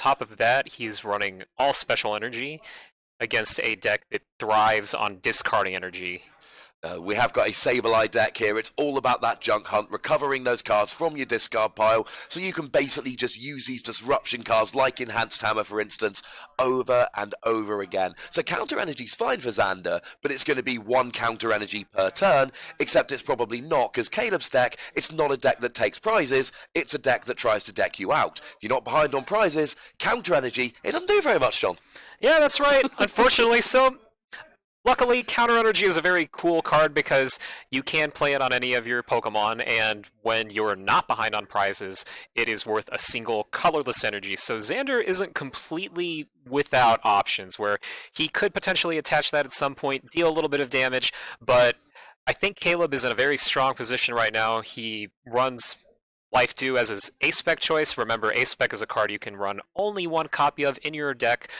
top of that, he's running all special energy against a deck that thrives on discarding energy. We have got a Sableye deck here. It's all about that junk hunt, recovering those cards from your discard pile, so you can basically just use these disruption cards, like Enhanced Hammer, for instance, over and over again. So counter energy's fine for Xander, but it's going to be one counter energy per turn, except it's probably not, because Caleb's deck, it's not a deck that takes prizes, it's a deck that tries to deck you out. If you're not behind on prizes, counter energy, it doesn't do very much, John. Yeah, that's right. Unfortunately, so luckily, Counter Energy is a very cool card because you can play it on any of your Pokemon, and when you're not behind on prizes, it is worth a single colorless energy. So Xander isn't completely without options, where he could potentially attach that at some point, deal a little bit of damage, but I think Caleb is in a very strong position right now. He runs Life Dew as his A-Spec choice. Remember, A-Spec is a card you can run only one copy of in your deck.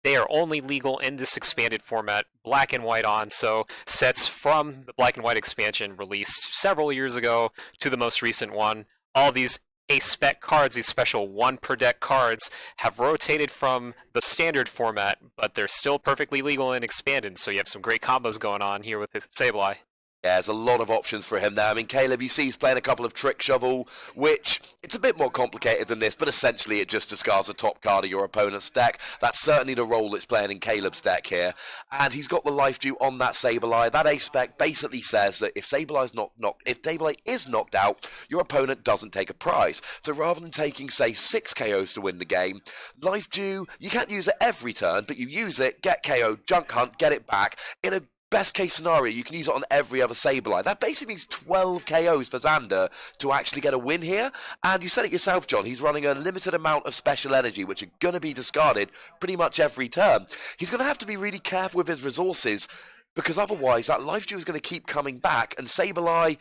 They are only legal in this expanded format, black and white on, so sets from the black and white expansion released several years ago to the most recent one. All these A-Spec cards, these special one per deck cards, have rotated from the standard format, but they're still perfectly legal and expanded, so you have some great combos going on here with this Sableye. Yeah, there's a lot of options for him there. I mean, Caleb, you see he's playing a couple of Trick Shovel, which, it's a bit more complicated than this, but essentially it just discards a top card of your opponent's deck. That's certainly the role it's playing in Caleb's deck here. And he's got the Life Dew on that Sableye. That A-Spec basically says that if Sableye is knocked out, your opponent doesn't take a prize. So rather than taking, say, 6 KOs to win the game, Life Dew, you can't use it every turn, but you use it, get KO'd, junk hunt, get it back. In a best case scenario, you can use it on every other Sableye. That basically means 12 KOs for Xander to actually get a win here. And you said it yourself, John, he's running a limited amount of special energy, which are going to be discarded pretty much every turn. He's going to have to be really careful with his resources, because otherwise that Life Dew is going to keep coming back, and Sableye,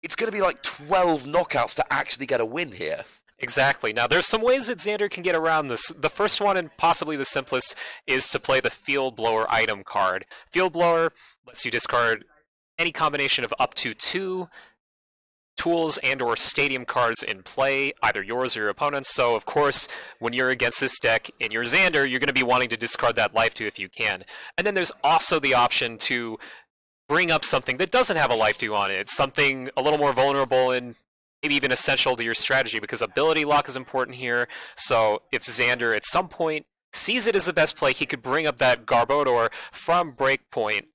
it's going to be like 12 knockouts to actually get a win here. Exactly. Now, there's some ways that Xander can get around this. The first one, and possibly the simplest, is to play the Field Blower item card. Field Blower lets you discard any combination of up to 2 tools and or stadium cards in play, either yours or your opponent's. So, of course, when you're against this deck in your Xander, you're going to be wanting to discard that Life Dew if you can. And then there's also the option to bring up something that doesn't have a Life Dew on it. It's something a little more vulnerable and maybe even essential to your strategy, because ability lock is important here. So if Xander at some point sees it as the best play, he could bring up that Garbodor from breakpoint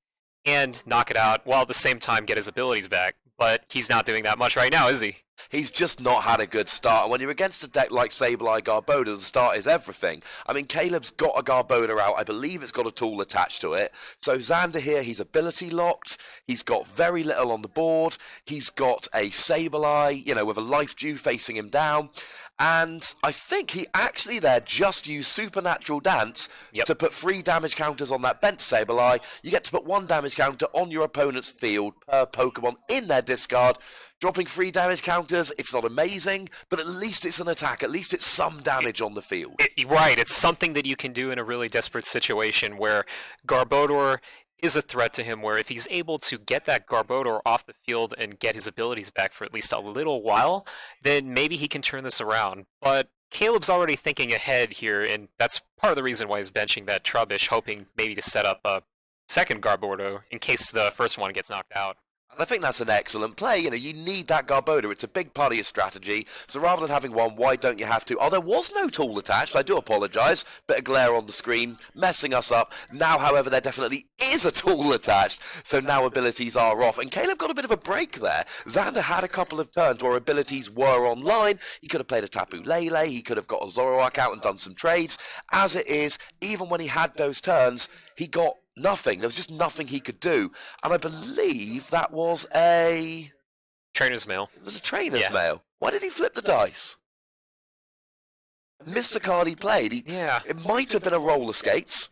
and knock it out, while at the same time get his abilities back. But he's not doing that much right now, is he? He's just not had a good start. And when you're against a deck like Sableye Garbodor, the start is everything. I mean, Caleb's got a Garbodor out. I believe it's got a tool attached to it. So Xander here, he's ability locked. He's got very little on the board. He's got a Sableye, you know, with a Life Dew facing him down. And I think he actually there just used Supernatural Dance to put 3 damage counters on that bent Sableye. You get to put 1 damage counter on your opponent's field per Pokemon in their discard. Dropping 3 damage counters, it's not amazing, but at least it's an attack. At least it's some damage on the field. Right, it's something that you can do in a really desperate situation where Garbodor is a threat to him, where if he's able to get that Garbodor off the field and get his abilities back for at least a little while, then maybe he can turn this around. But Caleb's already thinking ahead here, and that's part of the reason why he's benching that Trubbish, hoping maybe to set up a second Garbodor in case the first one gets knocked out. And I think that's an excellent play. You know, you need that Garbodor. It's a big part of your strategy. So rather than having one, why don't you have two? Oh, there was no tool attached. I do apologise. Bit of glare on the screen, messing us up. Now, however, there definitely is a tool attached. So now abilities are off. And Caleb got a bit of a break there. Xander had a couple of turns where abilities were online. He could have played a Tapu Lele. He could have got a Zoroark out and done some trades. As it is, even when he had those turns, he got nothing. There was just nothing he could do. And I believe that was a trainer's mail. It was a trainer's mail. Why did he flip the dice? Missed the card he played. It might have been a roller skates.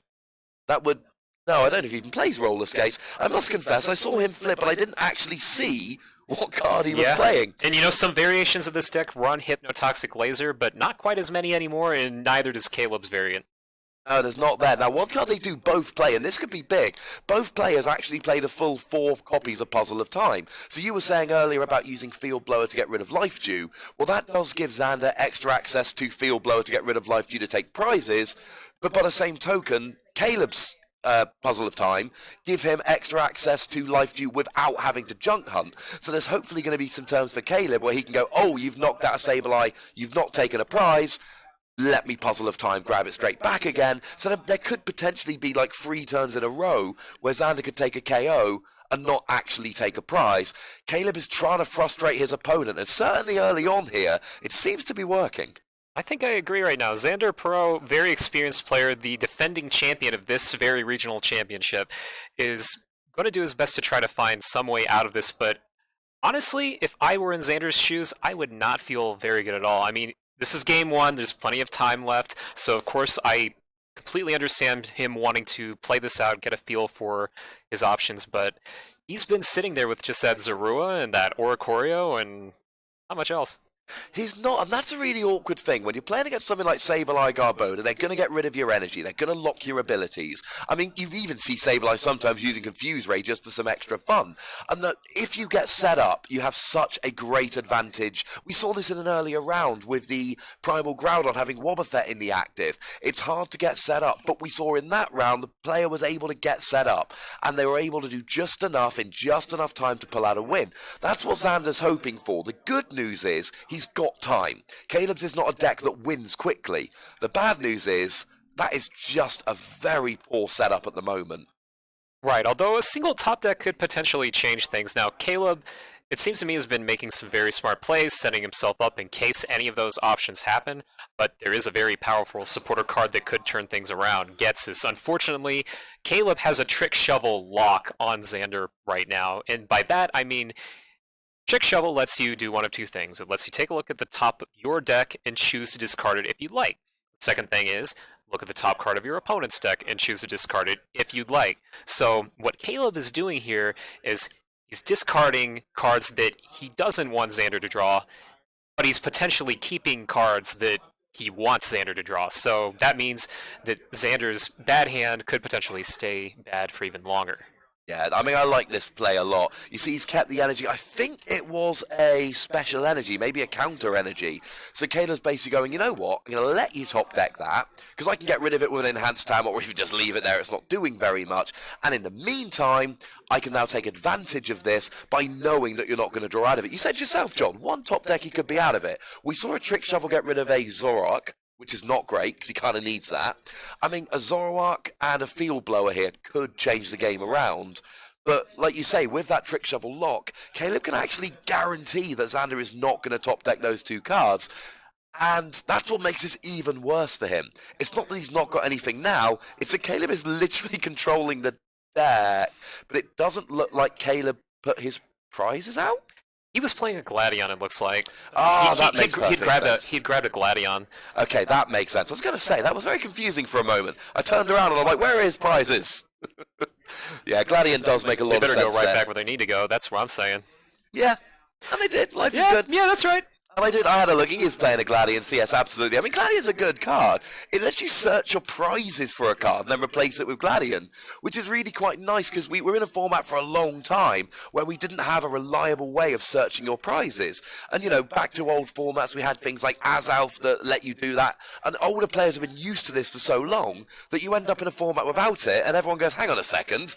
That would... No, I don't know if he even plays roller skates. I must confess, I saw him flip, but I didn't actually see what card he was playing. And you know, some variations of this deck run Hypnotoxic Laser, but not quite as many anymore, and neither does Caleb's variant. No, there's not there. Now, one card they do both play, and this could be big. Both players actually play the full 4 copies of Puzzle of Time. So you were saying earlier about using Field Blower to get rid of Life Dew. Well, that does give Xander extra access to Field Blower to get rid of Life Dew to take prizes. But by the same token, Caleb's Puzzle of Time give him extra access to Life Dew without having to junk hunt. So there's hopefully going to be some terms for Caleb where he can go, oh, you've knocked out a Sableye, you've not taken a prize, let me Puzzle of Time grab it straight back again. So there could potentially be like 3 turns in a row where Xander could take a KO and not actually take a prize. Caleb is trying to frustrate his opponent, and certainly early on here, it seems to be working. I think I agree right now. Xander Pro, very experienced player, the defending champion of this very regional championship, is going to do his best to try to find some way out of this, but honestly, if I were in Xander's shoes, I would not feel very good at all. I mean, this is game 1, there's plenty of time left, so of course I completely understand him wanting to play this out, get a feel for his options, but he's been sitting there with just that Zorua and that Oricorio and not much else. He's not, and that's a really awkward thing. When you're playing against something like Sableye Garbodor, they're going to get rid of your energy. They're going to lock your abilities. I mean, you even see Sableye sometimes using Confuse Ray just for some extra fun. And that if you get set up, you have such a great advantage. We saw this in an earlier round with the Primal Groudon having Wobbuffet in the active. It's hard to get set up, but we saw in that round the player was able to get set up, and they were able to do just enough in just enough time to pull out a win. That's what Xander's hoping for. The good news is he's got time. Caleb's is not a deck that wins quickly. The bad news is that is just a very poor setup at the moment. Right, although a single top deck could potentially change things. Now, Caleb, it seems to me, has been making some very smart plays, setting himself up in case any of those options happen, but there is a very powerful supporter card that could turn things around, Getsis. Unfortunately, Caleb has a Trick Shovel lock on Xander right now, and by that I mean Trick Shovel lets you do one of 2 things. It lets you take a look at the top of your deck and choose to discard it if you'd like. The second thing is, look at the top card of your opponent's deck and choose to discard it if you'd like. So what Caleb is doing here is he's discarding cards that he doesn't want Xander to draw, but he's potentially keeping cards that he wants Xander to draw. So that means that Xander's bad hand could potentially stay bad for even longer. Yeah, I mean, I like this play a lot. You see, he's kept the energy. I think it was a special energy, maybe a counter energy. So Caleb's basically going, you know what? I'm going to let you top deck that, because I can get rid of it with an enhanced time, or if you just leave it there, it's not doing very much. And in the meantime, I can now take advantage of this by knowing that you're not going to draw out of it. You said yourself, John, one top deck, he could be out of it. We saw a Trick Shovel get rid of a Zoroark, which is not great, because he kind of needs that. I mean, a Zoroark and a Field Blower here could change the game around. But, like you say, with that Trick Shovel lock, Caleb can actually guarantee that Xander is not going to top deck those 2 cards. And that's what makes this even worse for him. It's not that he's not got anything now, it's that Caleb is literally controlling the deck. But it doesn't look like Caleb put his prizes out. He was playing a Gladion, it looks like. That makes perfect sense. He'd grabbed a Gladion. Okay, that makes sense. I was going to say, that was very confusing for a moment. I turned around and I'm like, where are his prizes? Yeah, Gladion does make a lot of sense. They better go right there. back where they need to go, that's what I'm saying. Yeah, and they did. Life is good. Yeah, that's right. And I had a look. He is playing a Gladion, so yes, absolutely. I mean, Gladion's a good card. It lets you search your prizes for a card and then replace it with Gladion, which is really quite nice because we were in a format for a long time where we didn't have a reliable way of searching your prizes. And, you know, back to old formats, we had things like Azalf that let you do that. And older players have been used to this for so long that you end up in a format without it, and everyone goes, hang on a second.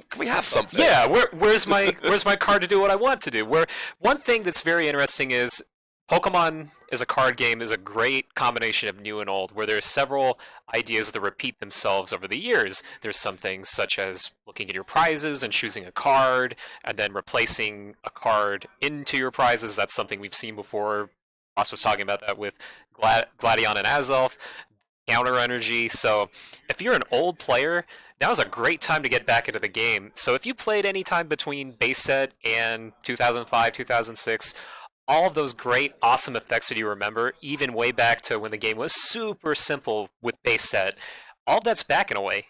Can we have something? Yeah, where's my card to do what I want to do? One thing that's very interesting is Pokemon as a card game is a great combination of new and old, where there's several ideas that repeat themselves over the years. There's some things such as looking at your prizes and choosing a card, and then replacing a card into your prizes. That's something we've seen before. Ross was talking about that with Gladion and Azalf, counter energy. So if you're an old player, now's a great time to get back into the game. So if you played any time between base set and 2005, 2006, all of those great, awesome effects that you remember, even way back to when the game was super simple with base set, all of that's back in a way.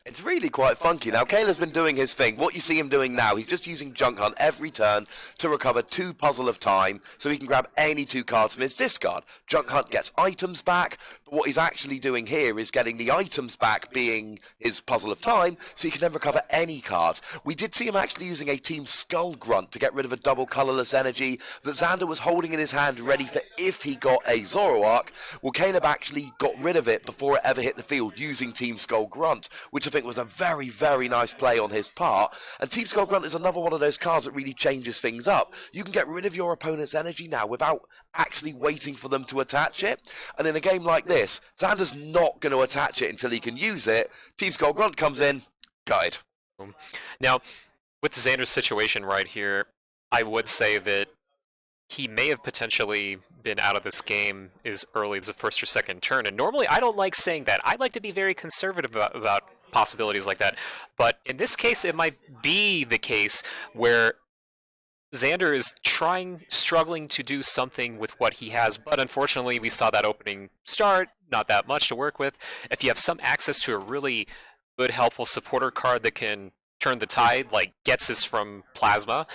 It's really quite funky. Now, Kayla's been doing his thing. What you see him doing now, he's just using Junk Hunt every turn to recover 2 Puzzle of Time, so he can grab any 2 cards from his discard. Junk Hunt gets items back, but what he's actually doing here is getting the items back being his Puzzle of Time, so he can then recover any cards. We did see him actually using a Team Skull Grunt to get rid of a double colourless energy that Xander was holding in his hand ready for if he got a Zoroark. Well, Caleb actually got rid of it before it ever hit the field using Team Skull Grunt, which I think was a very, very nice play on his part. And Team Skull Grunt is another one of those cards that really changes things up. You can get rid of your opponent's energy now without actually waiting for them to attach it. And in a game like this, Xander's not going to attach it until he can use it. Team Skull Grunt comes in, gutted. Now, with Xander's situation right here, I would say that he may have potentially been out of this game as early as the first or second turn. And normally I don't like saying that. I like to be very conservative about possibilities like that. But in this case, it might be the case where Xander is struggling to do something with what he has. But unfortunately, we saw that opening start, not that much to work with. If you have some access to a really good, helpful supporter card that can turn the tide, like Ghetsis from Plasma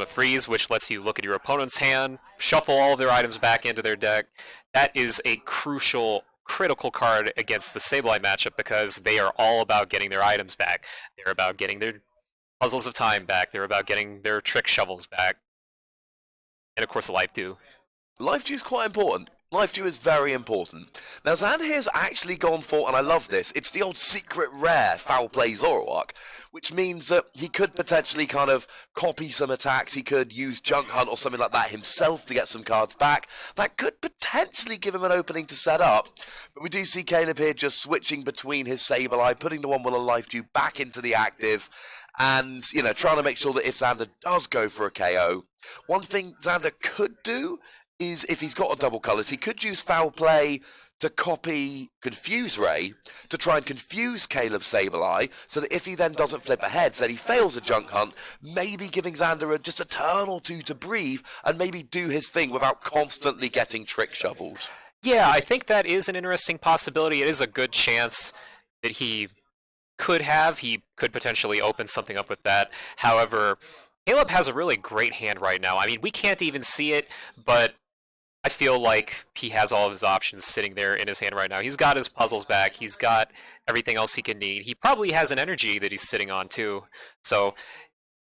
Freeze, which lets you look at your opponent's hand, shuffle all of their items back into their deck. That is a critical card against the Sableye matchup because they are all about getting their items back. They're about getting their Puzzles of Time back. They're about getting their Trick Shovels back. And of course, Life Dew. Life Dew is quite important. Life Dew is very important. Now, Xander has actually gone for, and I love this, it's the old secret rare Foul Play Zoroark, which means that he could potentially kind of copy some attacks. He could use Junk Hunt or something like that himself to get some cards back. That could potentially give him an opening to set up. But we do see Caleb here just switching between his Sableye, putting the one with a Life Dew back into the active, and, you know, trying to make sure that if Xander does go for a KO, one thing Xander could do is if he's got a double colours, he could use Foul Play to copy Confuse Ray to try and confuse Caleb's Sableye so that if he then doesn't flip ahead, then he fails a Junk Hunt, maybe giving Xander just a turn or two to breathe and maybe do his thing without constantly getting trick shoveled. Yeah, I think that is an interesting possibility. It is a good chance that he could potentially open something up with that. However, Caleb has a really great hand right now. I mean, we can't even see it, but I feel like he has all of his options sitting there in his hand right now. He's got his puzzles back. He's got everything else he can need. He probably has an energy that he's sitting on too. So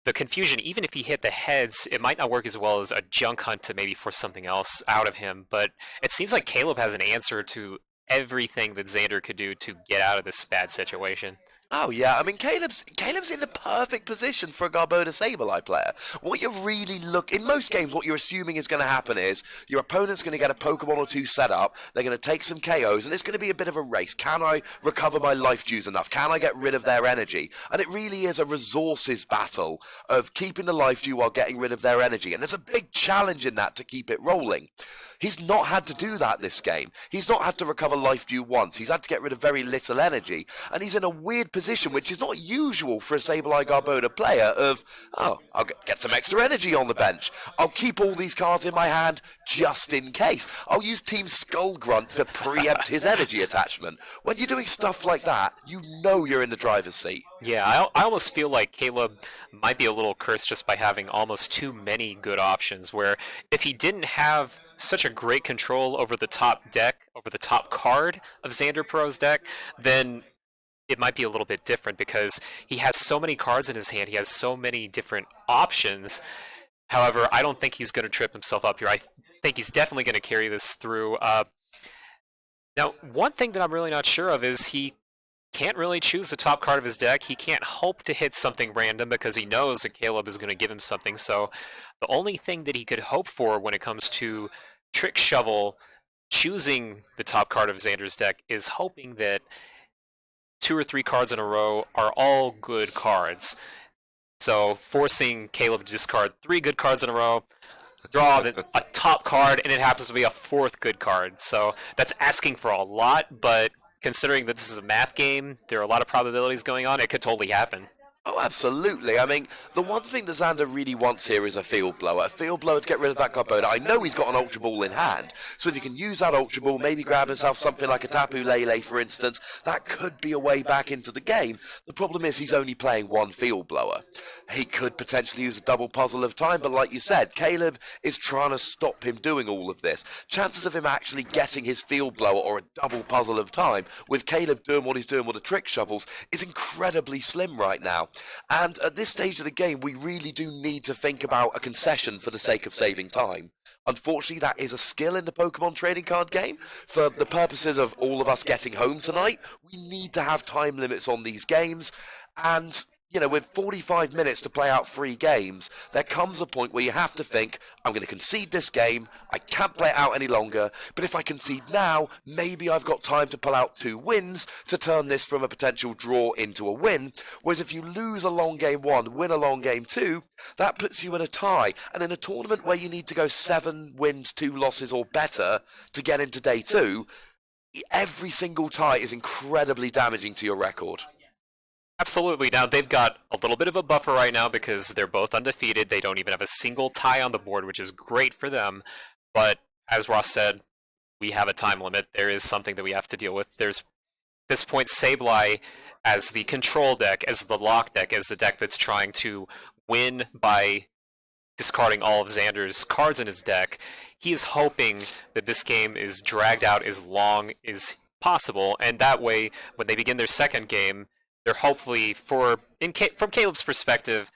the confusion, even if he hit the heads, it might not work as well as a Junk Hunt to maybe force something else out of him. But it seems like Caleb has an answer to everything that Xander could do to get out of this bad situation. Oh yeah, I mean Caleb's in the perfect position for a Garbodor Sableye player. What you're really in most games, what you're assuming is going to happen is your opponent's going to get a Pokemon or two set up. They're going to take some KOs, and it's going to be a bit of a race. Can I recover my life dews enough? Can I get rid of their energy? And it really is a resources battle of keeping the life dew while getting rid of their energy. And there's a big challenge in that to keep it rolling. He's not had to do that this game. He's not had to recover life dew once. He's had to get rid of very little energy, and he's in a weird position, which is not usual for a Sableye Garbodor player of, oh, I'll get some extra energy on the bench. I'll keep all these cards in my hand just in case. I'll use Team Skull Grunt to preempt his energy attachment. When you're doing stuff like that, you know you're in the driver's seat. Yeah, I almost feel like Caleb might be a little cursed just by having almost too many good options, where if he didn't have such a great control over the top deck, over the top card of Xander Pro's deck, then it might be a little bit different because he has so many cards in his hand, he has so many different options. However, I don't think he's going to trip himself up here. I think he's definitely going to carry this through. Now, one thing that I'm really not sure of is he can't really choose the top card of his deck. He can't hope to hit something random because he knows that Caleb is going to give him something. So the only thing that he could hope for when it comes to Trick Shovel choosing the top card of Xander's deck is hoping that 2 or 3 cards in a row are all good cards. So forcing Caleb to discard 3 good cards in a row, draw a top card, and it happens to be a 4th good card. So that's asking for a lot, but considering that this is a math game, there are a lot of probabilities going on, it could totally happen. Oh, absolutely. I mean, the one thing that Xander really wants here is a field blower. A field blower to get rid of that Garbodor. I know he's got an Ultra Ball in hand, so if you can use that Ultra Ball, maybe grab himself something like a Tapu Lele, for instance, that could be a way back into the game. The problem is he's only playing one field blower. He could potentially use a double Puzzle of Time, but like you said, Caleb is trying to stop him doing all of this. Chances of him actually getting his field blower or a double Puzzle of Time, with Caleb doing what he's doing with the trick shovels, is incredibly slim right now. And at this stage of the game, we really do need to think about a concession for the sake of saving time. Unfortunately, that is a skill in the Pokemon trading card game. For the purposes of all of us getting home tonight, we need to have time limits on these games. And you know, with 45 minutes to play out 3 games, there comes a point where you have to think, I'm going to concede this game, I can't play it out any longer, but if I concede now, maybe I've got time to pull out 2 wins to turn this from a potential draw into a win, whereas if you lose a long game 1, win a long game 2, that puts you in a tie, and in a tournament where you need to go 7 wins, 2 losses or better to get into day 2, every single tie is incredibly damaging to your record. Absolutely. Now, they've got a little bit of a buffer right now because they're both undefeated. They don't even have a single tie on the board, which is great for them. But as Ross said, we have a time limit. There is something that we have to deal with. There's, at this point, Sableye as the control deck, as the lock deck, as the deck that's trying to win by discarding all of Xander's cards in his deck. He is hoping that this game is dragged out as long as possible, and that way, when they begin their second game, they're hopefully, from Caleb's perspective,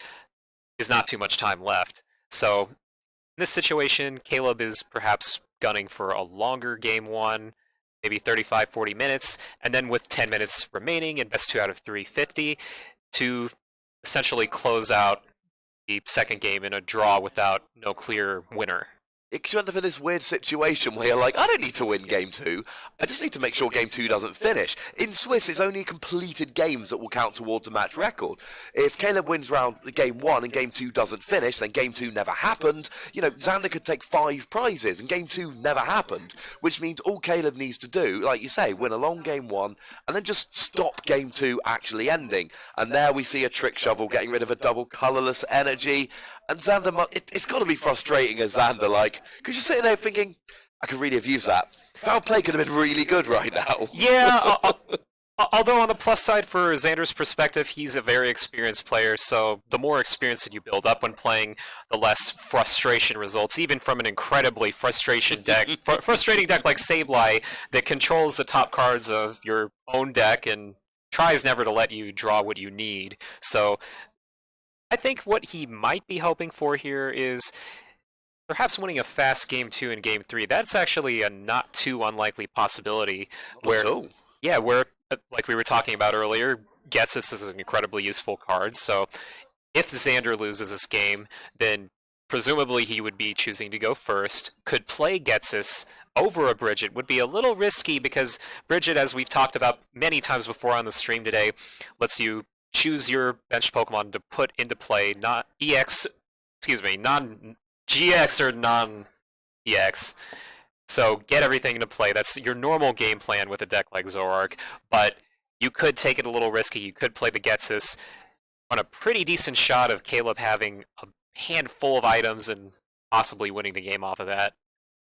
is not too much time left. So, in this situation, Caleb is perhaps gunning for a longer game 1, maybe 35, 40 minutes, and then with 10 minutes remaining and best 2 out of 350 to essentially close out the second game in a draw without no clear winner. It you end up in this weird situation where you're like, I don't need to win game 2, I just need to make sure game 2 doesn't finish. In Swiss, it's only completed games that will count towards the match record. If Caleb wins round game 1 and game 2 doesn't finish, then game 2 never happened. You know, Xander could take 5 prizes and game 2 never happened, which means all Caleb needs to do, like you say, win a long game 1 and then just stop game 2 actually ending. And there we see a trick shovel getting rid of a double colourless energy. And Xander, it's got to be frustrating as Xander, like, because you're sitting there thinking, I could really have used that. Foul play could have been really good right now. Yeah, although on the plus side for Xander's perspective, he's a very experienced player, so the more experience that you build up when playing, the less frustration results, even from an incredibly frustrating deck like Sableye that controls the top cards of your own deck and tries never to let you draw what you need. So I think what he might be hoping for here is perhaps winning a fast game 2 and game 3. That's actually a not too unlikely possibility. Where like we were talking about earlier, Getsus is an incredibly useful card. So if Xander loses this game, then presumably he would be choosing to go first. Could play Getsus over a Bridget. Would be a little risky because Bridget, as we've talked about many times before on the stream today, lets you choose your bench Pokemon to put into play, non-GX or non-EX. So get everything into play. That's your normal game plan with a deck like Zoroark, but you could take it a little risky. You could play the Getsus on a pretty decent shot of Caleb having a handful of items and possibly winning the game off of that.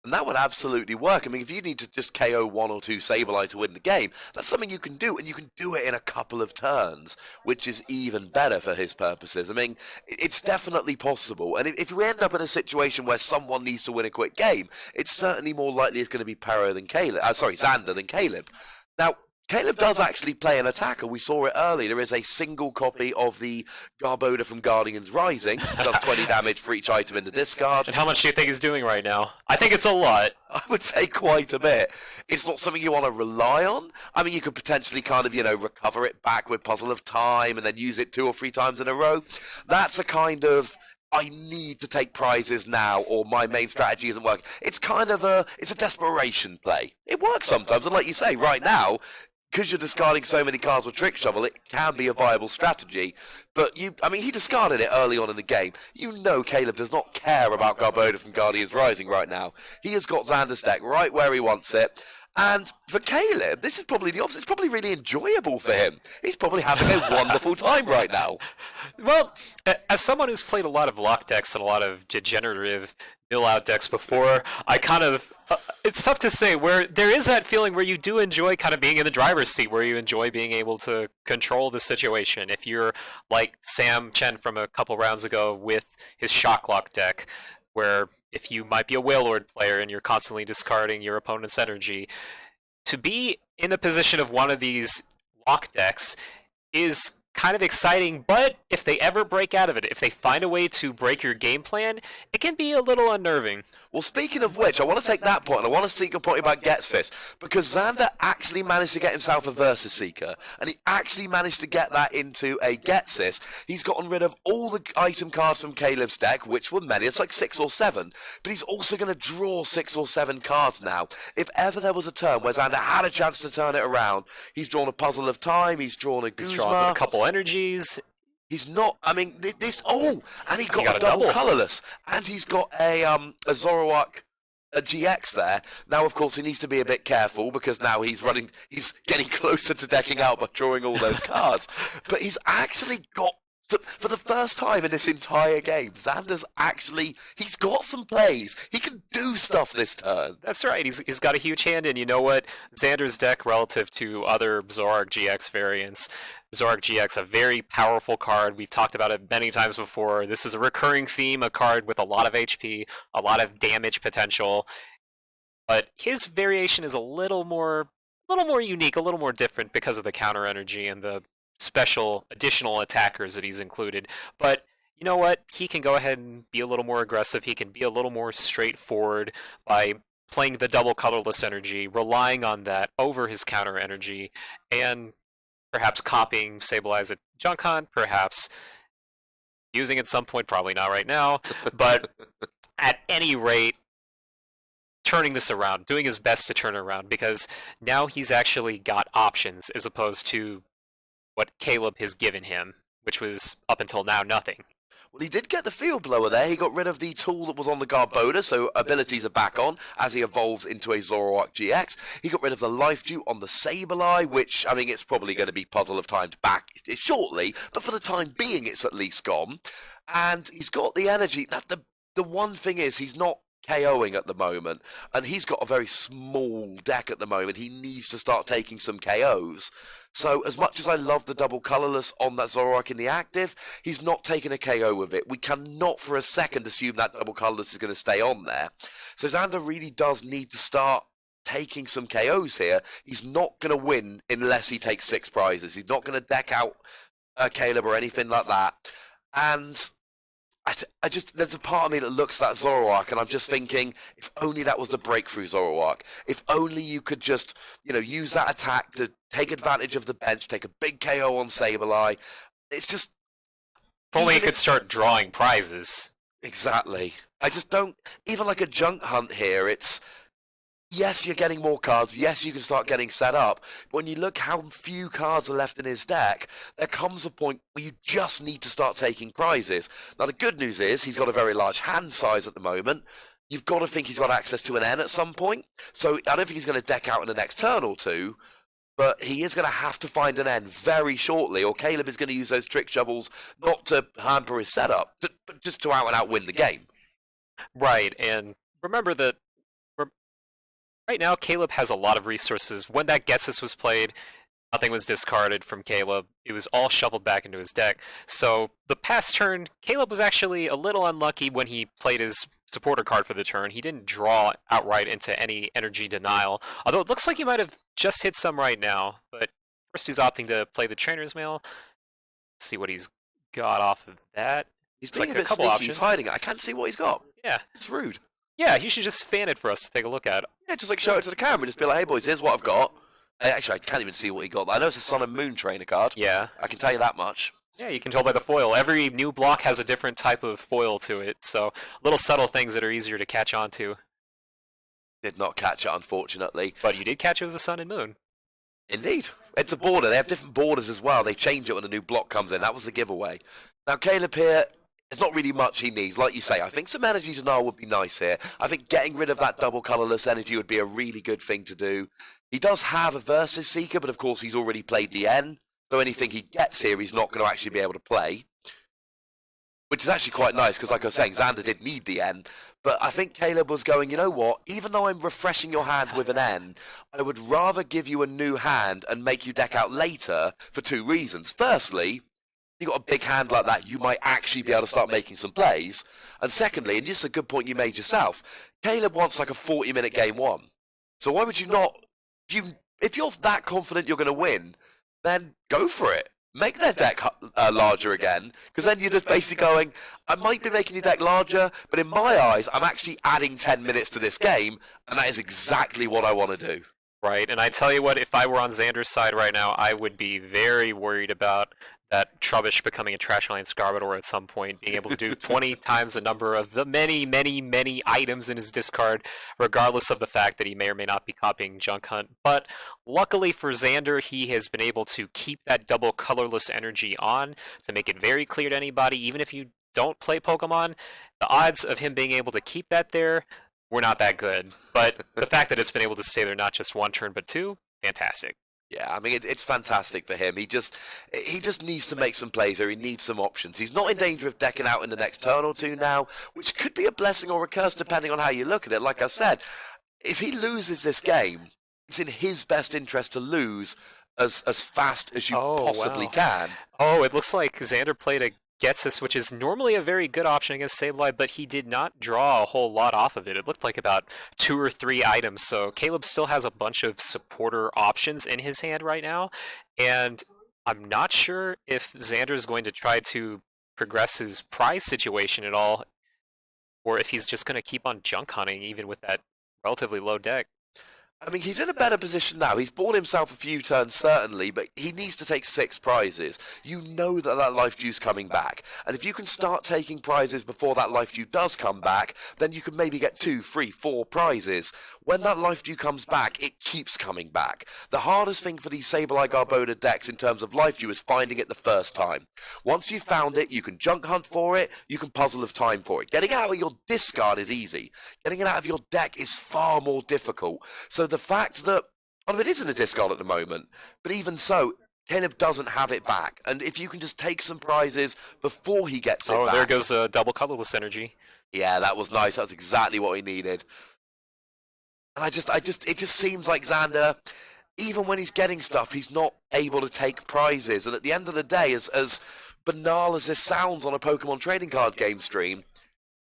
And that would absolutely work. I mean, if you need to just KO 1 or 2 Sableye to win the game, that's something you can do, and you can do it in a couple of turns, which is even better for his purposes. I mean, it's definitely possible. And if we end up in a situation where someone needs to win a quick game, it's certainly more likely it's going to be Xander than Caleb. Now, Caleb does actually play an attacker. We saw it earlier. There is a single copy of the Garbodor from Guardians Rising. It does 20 damage for each item in the discard. And how much do you think he's doing right now? I think it's a lot. I would say quite a bit. It's not something you want to rely on. I mean, you could potentially kind of, recover it back with Puzzle of Time and then use it 2 or 3 times in a row. That's a kind of, I need to take prizes now, or my main strategy isn't working. It's kind of it's a desperation play. It works sometimes, and like you say, right now, because you're discarding so many cards with Trick Shovel, it can be a viable strategy. But he discarded it early on in the game. You know Caleb does not care about Garbodor from Guardians Rising right now. He has got Xander's deck right where he wants it. And for Caleb, this is probably the opposite. It's probably really enjoyable for him. He's probably having a wonderful time right now. Well, as someone who's played a lot of lock decks and a lot of degenerative mill-out decks before, I kind of... it's tough to say, where there is that feeling where you do enjoy kind of being in the driver's seat, where you enjoy being able to control the situation. If you're like Sam Chen from a couple rounds ago with his Shock Lock deck, where if you might be a Whale Lord player and you're constantly discarding your opponent's energy, to be in the position of one of these lock decks is kind of exciting, but if they ever break out of it, if they find a way to break your game plan, it can be a little unnerving. Well, speaking of which, I want to take that point, and I want to take your point about Gets This, because Xander actually managed to get himself a Versus Seeker, and he actually managed to get that into a Gets This. He's gotten rid of all the item cards from Caleb's deck, which were many, it's like 6 or 7, but he's also going to draw 6 or 7 cards now. If ever there was a turn where Xander had a chance to turn it around, he's drawn a Puzzle of Time, he's drawn a Guzma. He's drawn a couple energies. He's not. I mean, this. Oh, and he got a double colorless, and he's got a Zoroark, a GX there. Now, of course, he needs to be a bit careful because now he's running. He's getting closer to decking out by drawing all those cards. But he's actually got. For the first time in this entire game, Xander's he's got some plays. He can do stuff this turn. That's right. He's got a huge hand, and you know what? Xander's deck relative to other Zoroark GX variants, Zoroark GX, a very powerful card. We've talked about it many times before. This is a recurring theme, a card with a lot of HP, a lot of damage potential. But his variation is a little more unique, a little more different because of the counter energy and the special additional attackers that he's included. But you know what? He can go ahead and be a little more aggressive. He can be a little more straightforward by playing the double colorless energy, relying on that over his counter energy, and perhaps copying Sableye at Junk Hunt, perhaps using at some point, probably not right now, but at any rate, turning this around, doing his best to turn it around, because now he's actually got options as opposed to what Caleb has given him, which was, up until now, nothing. Well, he did get the Field Blower there. He got rid of the tool that was on the Garbodor, so abilities are back on as he evolves into a Zoroark GX. He got rid of the Life Dew on the Sableye, which, I mean, it's probably going to be Puzzle of Time back shortly, but for the time being, it's at least gone. And he's got the energy. The one thing is, he's not KOing at the moment, and he's got a very small deck at the moment. He needs to start taking some KOs. So as much as I love the double colorless on that Zoroark in the active, he's not taking a KO with it. We cannot for a second assume that double colorless is going to stay on there. So Xander really does need to start taking some KOs here. He's not going to win unless he takes 6 prizes. He's not going to deck out Caleb or anything like that. And I just, there's a part of me that looks at that Zoroark, and I'm just thinking, if only that was the breakthrough Zoroark. If only you could just, use that attack to take advantage of the bench, take a big KO on Sableye. It's just... If only you could start drawing prizes. Exactly. I just don't... Even like a Junk Hunt here, it's... Yes, you're getting more cards. Yes, you can start getting set up. But when you look how few cards are left in his deck, there comes a point where you just need to start taking prizes. Now, the good news is he's got a very large hand size at the moment. You've got to think he's got access to an N at some point. So I don't think he's going to deck out in the next turn or two. But he is going to have to find an N very shortly, or Caleb is going to use those trick shovels not to hamper his setup, but just to out and out win the game. Right, and remember that right now, Caleb has a lot of resources. When that Gets Us was played, nothing was discarded from Caleb. It was all shuffled back into his deck. So the past turn, Caleb was actually a little unlucky when he played his supporter card for the turn. He didn't draw outright into any energy denial, although it looks like he might have just hit some right now. But first he's opting to play the Trainer's Mail. Let's see what he's got off of that. He's being like a bit sneaky. He's hiding it. I can't see what he's got. Yeah. It's rude. Yeah, you should just fan it for us to take a look at. Yeah, just like show it to the camera. Just be like, hey boys, here's what I've got. Actually, I can't even see what he got. I know it's a Sun and Moon trainer card. Yeah. I can tell you that much. Yeah, you can tell by the foil. Every new block has a different type of foil to it, so little subtle things that are easier to catch on to. Did not catch it, unfortunately. But you did catch it as a Sun and Moon. Indeed. It's a border. They have different borders as well. They change it when a new block comes in. That was the giveaway. Now, Caleb here, there's not really much he needs. Like you say, I think some energy denial would be nice here. I think getting rid of that double colourless energy would be a really good thing to do. He does have a Versus Seeker, but of course he's already played the N, so anything he gets here he's not going to actually be able to play. Which is actually quite nice, because like I was saying, Xander did need the N. But I think Caleb was going, you know what, even though I'm refreshing your hand with an N, I would rather give you a new hand and make you deck out later for two reasons. Firstly, you got a big hand like that, you might actually be able to start making some plays. And secondly, and this is a good point you made yourself, Caleb wants like a 40-minute game one. So why would you not, if you're that confident you're going to win, then go for it. Make their deck larger again, because then you're just basically going, I might be making your deck larger, but in my eyes, I'm actually adding 10 minutes to this game, and that is exactly what I want to do. Right, and I tell you what, if I were on Xander's side right now, I would be very worried about that Trubbish becoming a Trash Alliance Garbodor at some point, being able to do 20 times the number of the many, many, many items in his discard, regardless of the fact that he may or may not be copying Junk Hunt. But luckily for Xander, he has been able to keep that double colorless energy on to make it very clear to anybody, even if you don't play Pokemon, the odds of him being able to keep that there were not that good. But the fact that it's been able to stay there not just one turn but two, fantastic. Yeah, I mean, it's fantastic for him. He just needs to make some plays or he needs some options. He's not in danger of decking out in the next turn or two now, which could be a blessing or a curse depending on how you look at it. Like I said, if he loses this game, it's in his best interest to lose as fast as you possibly can. Oh, it looks like Xander played a Getsus, which is normally a very good option against Sableye, but he did not draw a whole lot off of it. It looked like about 2 or 3 items, so Caleb still has a bunch of supporter options in his hand right now, and I'm not sure if Xander is going to try to progress his prize situation at all, or if he's just going to keep on junk hunting even with that relatively low deck. I mean, he's in a better position now. He's bought himself a few turns, certainly, but he needs to take 6 prizes. You know that life dew's coming back. And if you can start taking prizes before that life dew does come back, then you can maybe get 2, 3, 4 prizes. When that life dew comes back, it keeps coming back. The hardest thing for these Sableye Garbodor decks in terms of life dew is finding it the first time. Once you've found it, you can junk hunt for it, you can puzzle of time for it. Getting it out of your discard is easy. Getting it out of your deck is far more difficult. So the fact that, well, it is in a discard at the moment, but even so, Caleb doesn't have it back. And if you can just take some prizes before he gets it back. Oh, there goes double colorless energy. Yeah, that was nice. That was exactly what he needed. And it just seems like Xander, even when he's getting stuff, he's not able to take prizes. And at the end of the day, as banal as this sounds on a Pokemon trading card game stream,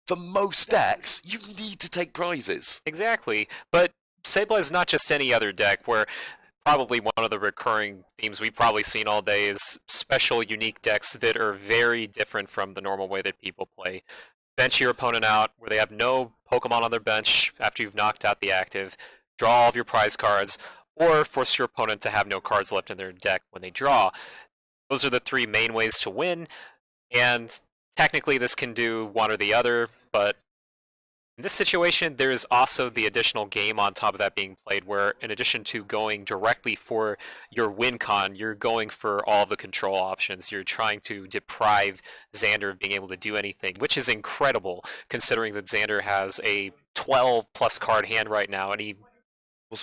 for most decks, you need to take prizes. Exactly. But Sableye is not just any other deck where probably one of the recurring themes we've probably seen all day is special, unique decks that are very different from the normal way that people play. Bench your opponent out where they have no Pokemon on their bench after you've knocked out the active, draw all of your prize cards, or force your opponent to have no cards left in their deck when they draw. Those are the 3 main ways to win, and technically this can do one or the other, but in this situation, there is also the additional game on top of that being played where, in addition to going directly for your win con, you're going for all the control options. You're trying to deprive Xander of being able to do anything, which is incredible, considering that Xander has a 12-plus card hand right now, and he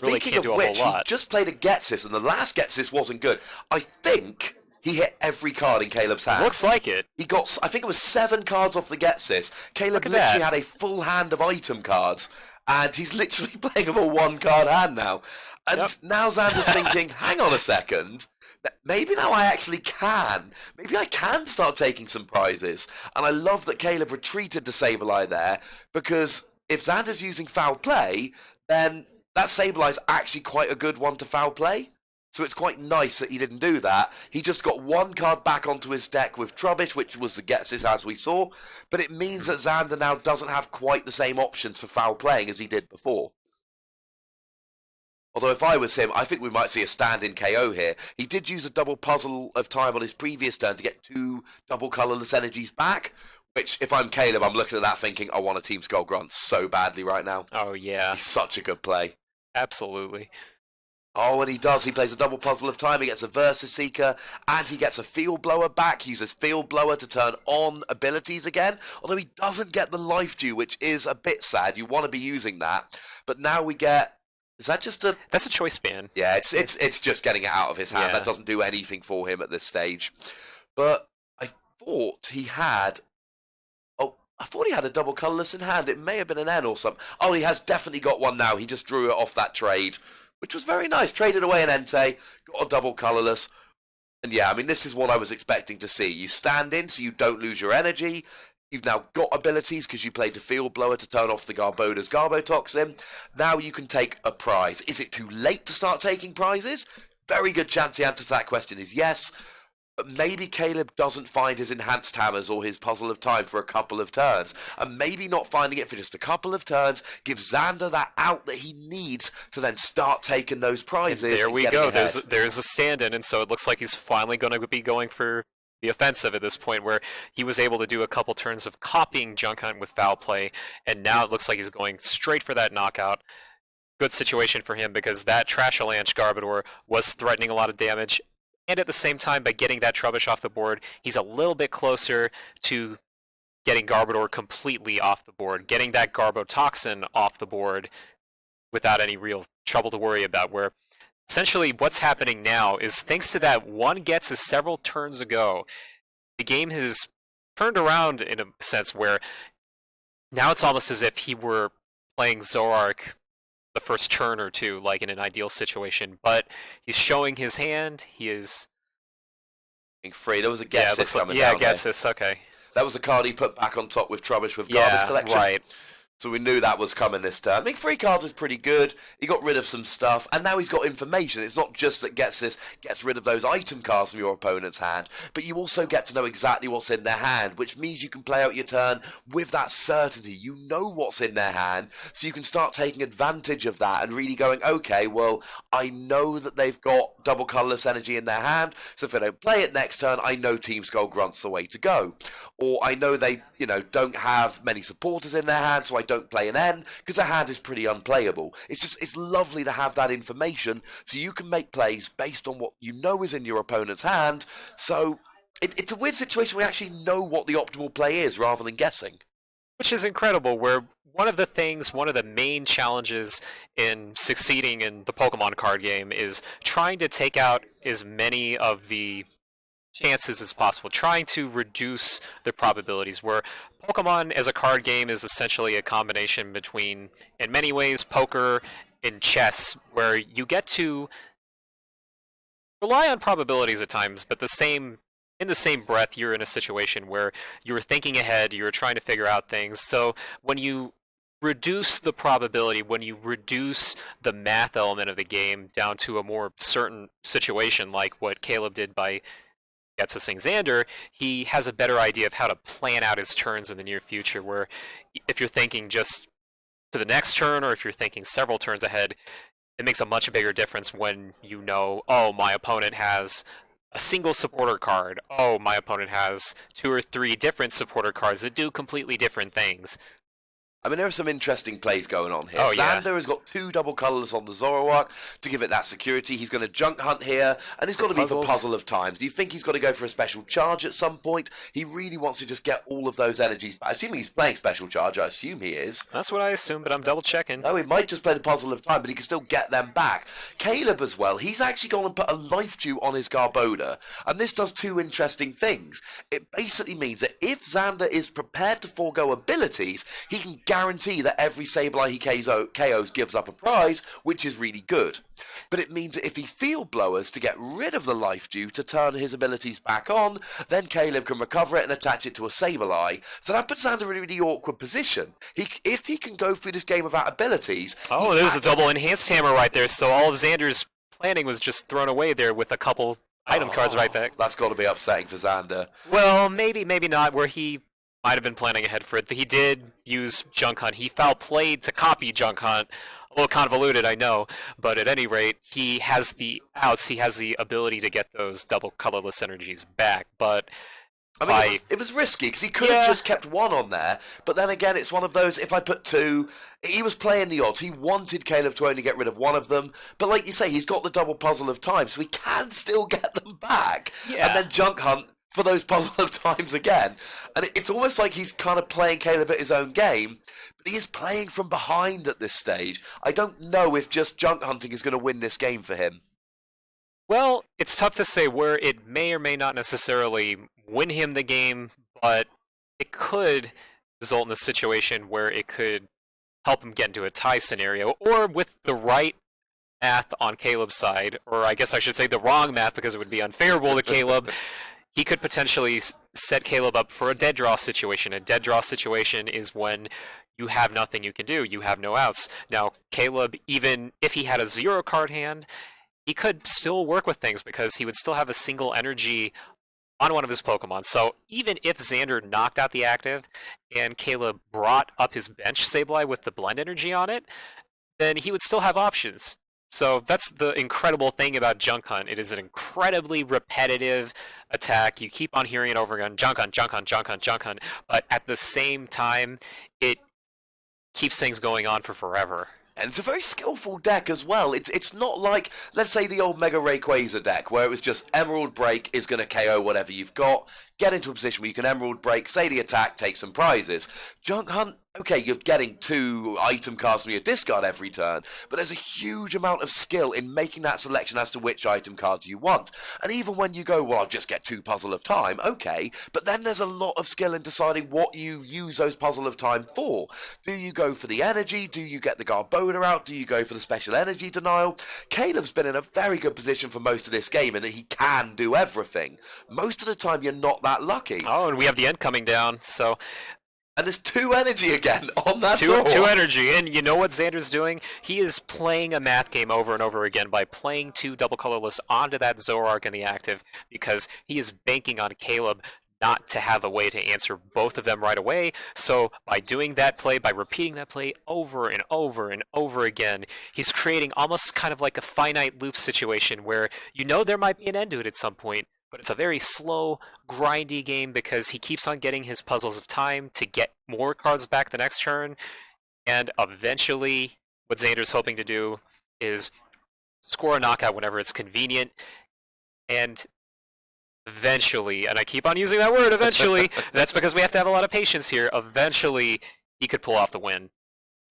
really can't do a whole lot. He just played a Getsis, and the last Getsis wasn't good. I think he hit every card in Caleb's hand. Looks like it. He got, I think it was 7 cards off the Getsis. Caleb literally had a full hand of item cards, and he's literally playing with a 1-card hand now. And now Xander's thinking, hang on a second, maybe now I actually can. Maybe I can start taking some prizes. And I love that Caleb retreated to Sableye there, because if Xander's using foul play, then that Sableye is actually quite a good one to foul play. So it's quite nice that he didn't do that. He just got 1 card back onto his deck with Trubbish, which was the Getsis as we saw. But it means that Xander now doesn't have quite the same options for foul playing as he did before. Although if I was him, I think we might see a stand-in KO here. He did use a double puzzle of time on his previous turn to get 2 double colourless energies back. Which, if I'm Caleb, I'm looking at that thinking, I want a Team Skull Grunt so badly right now. Oh, yeah. He's such a good play. Absolutely. Oh, and he does. He plays a double Puzzle of Time. He gets a Versus Seeker, and he gets a Field Blower back. He uses Field Blower to turn on abilities again, although he doesn't get the Life Dew, which is a bit sad. You want to be using that. But now we get... Is that just a... That's a choice ban. Yeah, it's just getting it out of his hand. Yeah. That doesn't do anything for him at this stage. But I thought he had... I thought he had a double colourless in hand. It may have been an N or something. Oh, he has definitely got one now. He just drew it off that trade, which was very nice. Traded away an Entei, got a double colourless. And yeah, I mean, this is what I was expecting to see. You stand in so you don't lose your energy. You've now got abilities because you played the Field Blower to turn off the Garboda's Garbotoxin. Now you can take a prize. Is it too late to start taking prizes? Very good chance the answer to that question is yes. But maybe Caleb doesn't find his Enhanced Hammers or his Puzzle of Time for a couple of turns. And maybe not finding it for just a couple of turns gives Xander that out that he needs to then start taking those prizes. And there and we getting go. ahead. There's a stand-in, and so it looks like he's finally going to be going for the offensive at this point, where he was able to do a couple turns of copying Junk Hunt with foul play, and now it looks like he's going straight for that knockout. Good situation for him because that Trashalanche Garbodor was threatening a lot of damage. And at the same time, by getting that Trubbish off the board, he's a little bit closer to getting Garbodor completely off the board, getting that Garbotoxin off the board without any real trouble to worry about, where essentially what's happening now is thanks to that one Gets several turns ago, the game has turned around in a sense where now it's almost as if he were playing Zoroark the first turn or two, like in an ideal situation, but he's showing his hand. He is free. There was a Getsis coming yeah, down there. Getsis, okay. That was the card he put back on top with Trubbish with Garbage Collection. Right. So we knew that was coming this turn. I mean, free cards is pretty good. He got rid of some stuff, and now he's got information. It's not just that gets rid of those item cards from your opponent's hand, but you also get to know exactly what's in their hand, which means you can play out your turn with that certainty. You know what's in their hand, so you can start taking advantage of that and really going, okay, well, I know that they've got double colourless energy in their hand, so if they don't play it next turn, I know Team Skull Grunt's the way to go. Or I know they, don't have many supporters in their hand, so I don't play an N because their hand is pretty unplayable. It's lovely to have that information so you can make plays based on what you know is in your opponent's hand. So it's a weird situation where you actually know what the optimal play is rather than guessing. Which is incredible, where one of the main challenges in succeeding in the Pokemon card game is trying to take out as many of the chances as possible, trying to reduce the probabilities, where Pokemon as a card game is essentially a combination between, in many ways, poker and chess, where you get to rely on probabilities at times, but in the same breath, you're in a situation where you're thinking ahead, you're trying to figure out things. So when you reduce the probability, when you reduce the math element of the game down to a more certain situation, like what Caleb did by Getsising Xander, he has a better idea of how to plan out his turns in the near future, where if you're thinking just to the next turn, or if you're thinking several turns ahead, it makes a much bigger difference when you know, oh, my opponent has a single supporter card. Oh, my opponent has 2 or 3 different supporter cards that do completely different things. I mean, there are some interesting plays going on here. Oh, Xander yeah. has got 2 double colourless on the Zoroark to give it that security. He's going to Junk Hunt here, and it's got to be for Puzzle of Times. Do you think he's got to go for a Special Charge at some point? He really wants to just get all of those energies back. Assuming he's playing Special Charge, I assume he is. That's what I assume, but I'm double checking. No, he might just play the Puzzle of Time, but he can still get them back. Caleb as well, he's actually gone and put a Life Dew on his Garboda, and this does 2 interesting things. It basically means that if Xander is prepared to forego abilities, he can guarantee that every Sableye he KOs gives up a prize, which is really good. But it means that if he Field Blowers to get rid of the Life Dew to turn his abilities back on, then Caleb can recover it and attach it to a Sableye. So that puts Xander in a really awkward position. If he can go through this game without abilities... Oh, there's a double Enhanced Hammer right there, so all of Xander's planning was just thrown away there with a couple item cards right back. That's got to be upsetting for Xander. Well, maybe not, where he might have been planning ahead for it. He did use Junk Hunt. He foul played to copy Junk Hunt. A little convoluted, I know, but at any rate, he has the outs. He has the ability to get those double colorless energies back. But I mean, it was risky because he could have just kept one on there, but then again, it's one of those. If I put two, he was playing the odds. He wanted Caleb to only get rid of one of them, but like you say, he's got the double puzzle of time, so he can still get them back, and then junk hunt for those puzzle of times again. And it's almost like he's kind of playing Caleb at his own game, but he is playing from behind at this stage. I don't know if just junk hunting is going to win this game for him. Well, it's tough to say where it may or may not necessarily win him the game, but it could result in a situation where it could help him get into a tie scenario, or with the right math on Caleb's side, or I guess I should say the wrong math because it would be unfavorable to Caleb, he could potentially set Caleb up for a dead draw situation. A dead draw situation is when you have nothing you can do, you have no outs. Now, Caleb, even if he had a 0 card hand, he could still work with things because he would still have a single energy on one of his Pokemon. So even if Xander knocked out the active and Caleb brought up his bench Sableye with the blend energy on it, then he would still have options. So that's the incredible thing about Junk Hunt. It is an incredibly repetitive attack. You keep on hearing it over again, Junk Hunt, Junk Hunt, Junk Hunt, Junk Hunt. But at the same time, it keeps things going on for forever. And it's a very skillful deck as well. It's not like, let's say, the old Mega Rayquaza deck, where it was just Emerald Break is going to KO whatever you've got, get into a position where you can Emerald Break, say the attack, take some prizes. Junk Hunt, okay, you're getting 2 item cards from your discard every turn, but there's a huge amount of skill in making that selection as to which item cards you want. And even when you go, well, I'll just get 2 Puzzle of Time, okay, but then there's a lot of skill in deciding what you use those Puzzle of Time for. Do you go for the energy? Do you get the Garbodor out? Do you go for the special energy denial? Caleb's been in a very good position for most of this game, and he can do everything. Most of the time, you're not that lucky. Oh, and we have the end coming down, so... And there's 2 energy again on that two energy, and you know what Xander's doing? He is playing a math game over and over again by playing 2 double colorless onto that Zoroark in the active, because he is banking on Caleb not to have a way to answer both of them right away. So by doing that play, by repeating that play over and over and over again, he's creating almost kind of like a finite loop situation where you know there might be an end to it at some point, but it's a very slow, grindy game because he keeps on getting his puzzles of time to get more cards back the next turn, and eventually what Xander's hoping to do is score a knockout whenever it's convenient, and eventually, and I keep on using that word, eventually, that's because we have to have a lot of patience here, eventually he could pull off the win.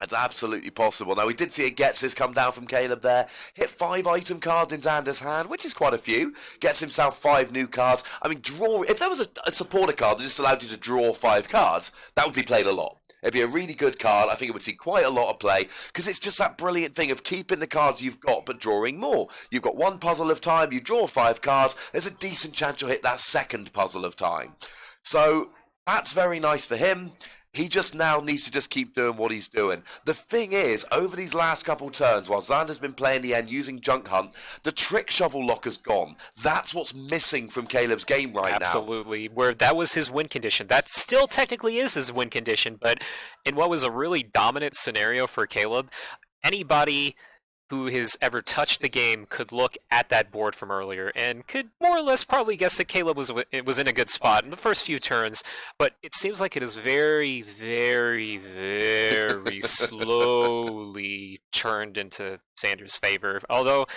That's absolutely possible. Now, we did see a Getsis come down from Caleb there. Hit 5 item cards in Xander's hand, which is quite a few. Gets himself 5 new cards. I mean, if there was a supporter card that just allowed you to draw 5 cards, that would be played a lot. It'd be a really good card. I think it would see quite a lot of play, because it's just that brilliant thing of keeping the cards you've got, but drawing more. You've got 1 puzzle of time, you draw 5 cards, there's a decent chance you'll hit that second puzzle of time. So, that's very nice for him. He just now needs to just keep doing what he's doing. The thing is, over these last couple turns, while Xander's been playing the end using Junk Hunt, the Trick Shovel lock has gone. That's what's missing from Caleb's game right now. Absolutely. Where that was his win condition. That still technically is his win condition, but in what was a really dominant scenario for Caleb, anybody who has ever touched the game could look at that board from earlier and could more or less probably guess that Caleb was in a good spot in the first few turns, but it seems like it is very, very, very slowly turned into Xander's favor. Although, at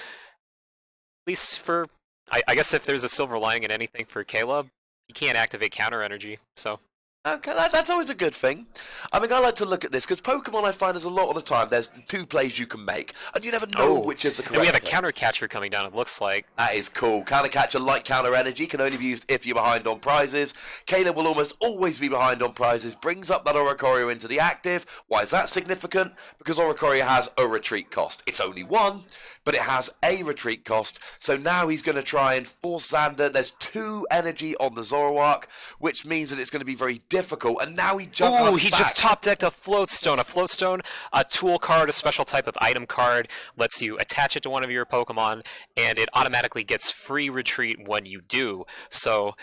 least for, I guess if there's a silver lining in anything for Caleb, he can't activate counter energy, so... Okay, that's always a good thing. I mean, I like to look at this, because Pokemon, I find, is a lot of the time, there's 2 plays you can make, and you never know which is the correct and we have a thing. counter catcher coming down, it looks like. That is cool. Counter catcher, like counter energy, can only be used if you're behind on prizes. Caleb will almost always be behind on prizes, brings up that Oricorio into the active. Why is that significant? Because Oricorio has a retreat cost. It's only 1, but it has a retreat cost, so now he's going to try and force Xander. There's 2 energy on the Zoroark, which means that it's going to be very difficult, and now he jumps back. He just top-decked a Floatstone. A Floatstone, a tool card, a special type of item card, lets you attach it to one of your Pokemon, and it automatically gets free retreat when you do. So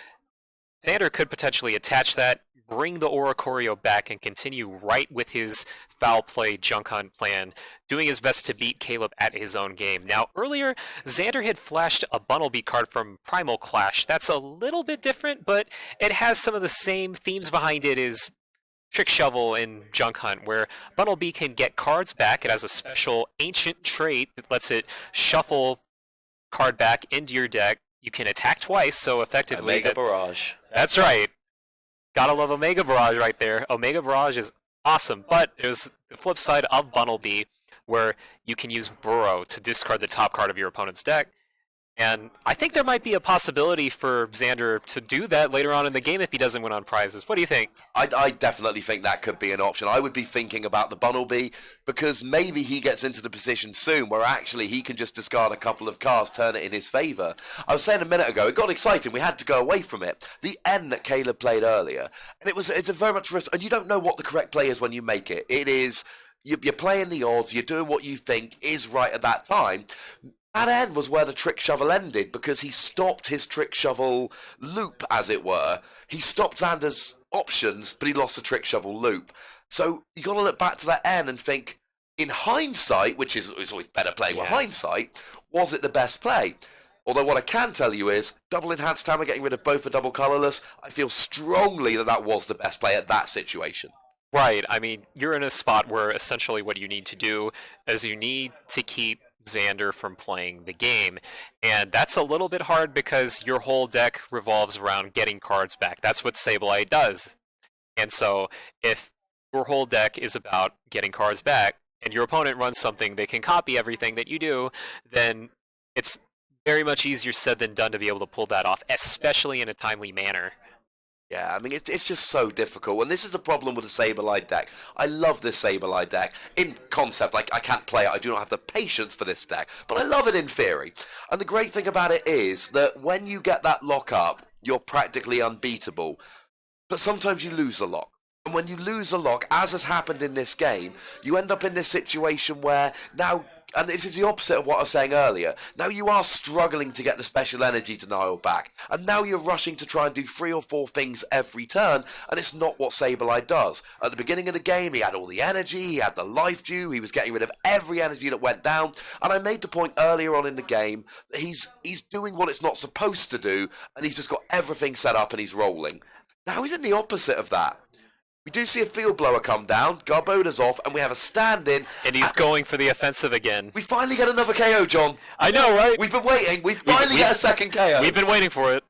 Xander could potentially attach that, bring the Oricorio back, and continue right with his foul play junk hunt plan, doing his best to beat Caleb at his own game. Now, earlier, Xander had flashed a Bunnelby card from Primal Clash. That's a little bit different, but it has some of the same themes behind it as Trick Shovel and Junk Hunt, where Bunnelby can get cards back. It has a special ancient trait that lets it shuffle card back into your deck. You can attack twice, so effectively... Omega Barrage. That's right. Gotta love Omega Barrage right there. Omega Barrage is awesome, but there's the flip side of Bunnelby, where you can use Burrow to discard the top card of your opponent's deck. And I think there might be a possibility for Xander to do that later on in the game if he doesn't win on prizes. What do you think? I definitely think that could be an option. I would be thinking about the Bunnelby because maybe he gets into the position soon where actually he can just discard a couple of cards, turn it in his favour. I was saying a minute ago, it got exciting. We had to go away from it. The N that Caleb played earlier, and it's a very much risk, and you don't know what the correct play is when you make it. It is, you're playing the odds, you're doing what you think is right at that time. That end was where the Trick Shovel ended because he stopped his Trick Shovel loop, as it were. He stopped Xander's options, but he lost the Trick Shovel loop. So you got to look back to that end and think, in hindsight, which is always better playing with hindsight, was it the best play? Although what I can tell you is, double enhanced hammer, getting rid of both for double colourless, I feel strongly that that was the best play at that situation. Right. I mean, you're in a spot where essentially what you need to do is you need to keep Xander from playing the game. And that's a little bit hard because your whole deck revolves around getting cards back. That's what Sableye does. And so if your whole deck is about getting cards back and your opponent runs something that can copy everything that you do, then it's very much easier said than done to be able to pull that off, especially in a timely manner. Yeah, I mean, it's just so difficult, and this is the problem with the Sableye deck. I love this Sableye deck. In concept, like, I can't play it, I do not have the patience for this deck, but I love it in theory. And the great thing about it is that when you get that lock up, you're practically unbeatable. But sometimes you lose the lock. And when you lose a lock, as has happened in this game, you end up in this situation where now, and this is the opposite of what I was saying earlier, now you are struggling to get the special energy denial back, and now you're rushing to try and do 3 or 4 things every turn, and it's not what Sableye does. At the beginning of the game, he had all the energy, he had the life dew, he was getting rid of every energy that went down, and I made the point earlier on in the game that he's doing what it's not supposed to do, and he's just got everything set up and he's rolling. Now he's in the opposite of that. We do see a field blower come down, Garboda's off, and we have a stand-in. And he's going for the offensive again. We finally get another KO, John. I know, right? We've been waiting. We finally get a second KO. We've been waiting for it.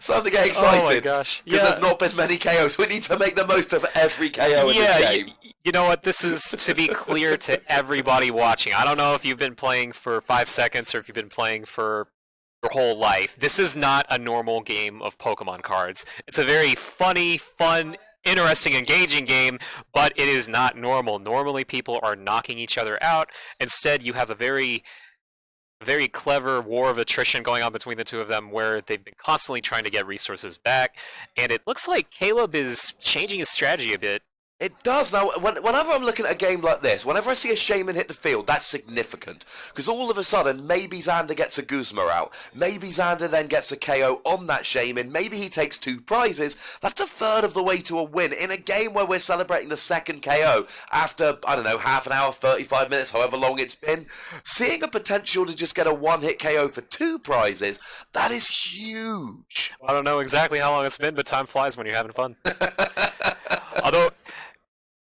Something to get excited. Oh my gosh. Because there's not been many KOs. We need to make the most of every KO in this game. You know what? This is to be clear to everybody watching. I don't know if you've been playing for 5 seconds or if you've been playing for your whole life. This is not a normal game of Pokemon cards. It's a very funny, fun, interesting, engaging game, but it is not normal. Normally people are knocking each other out. Instead, you have a very clever war of attrition going on between the two of them where they've been constantly trying to get resources back, and it looks like Caleb is changing his strategy a bit. It does. Now, whenever I'm looking at a game like this, whenever I see a Shaman hit the field, that's significant. Because all of a sudden, maybe Xander gets a Guzma out. Maybe Xander then gets a KO on that Shaman. Maybe he takes 2 prizes. That's a third of the way to a win in a game where we're celebrating the second KO after, I don't know, half an hour, 35 minutes, however long it's been. Seeing a potential to just get a one-hit KO for 2 prizes, that is huge. I don't know exactly how long it's been, but time flies when you're having fun. Although,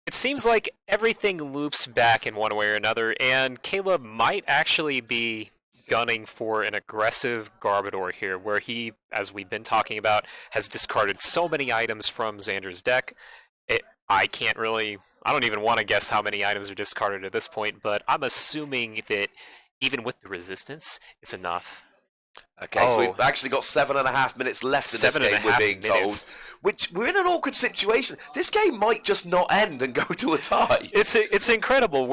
it seems like everything loops back in one way or another, and Caleb might actually be gunning for an aggressive Garbodor here, where he, as we've been talking about, has discarded so many items from Xander's deck. I don't even want to guess how many items are discarded at this point, but I'm assuming that even with the resistance, it's enough. Okay, so we've actually got 7.5 minutes left in this game, we're being told. Which, we're in an awkward situation. This game might just not end and go to a tie. It's incredible.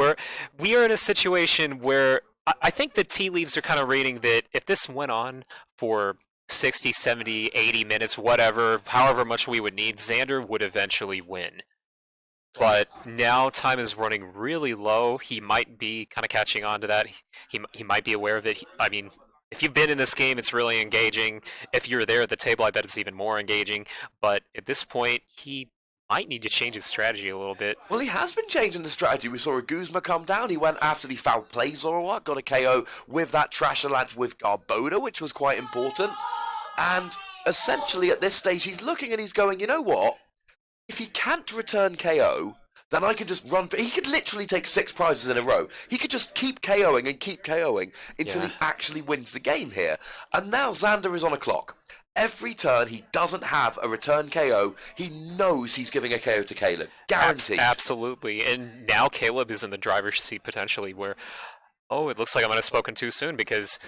We are in a situation where I think the tea leaves are kind of reading that if this went on for 60, 70, 80 minutes, whatever, however much we would need, Xander would eventually win. But now time is running really low. He might be kind of catching on to that. He might be aware of it. I mean, if you've been in this game, it's really engaging. If you're there at the table, I bet it's even more engaging. But at this point, he might need to change his strategy a little bit. Well, he has been changing the strategy. We saw a Guzma come down. He went after the foul play Zoroark, got a KO with that Trash Lunch with Garbodor, which was quite important. And essentially at this stage, he's looking and he's going, you know what? If he can't return KO, then I can just run for... He could literally take 6 prizes in a row. He could just keep KOing and keep KOing until he actually wins the game here. And now Xander is on a clock. Every turn he doesn't have a return KO, he knows he's giving a KO to Caleb. Guaranteed. Absolutely. And now Caleb is in the driver's seat potentially where, oh, it looks like I might have spoken too soon because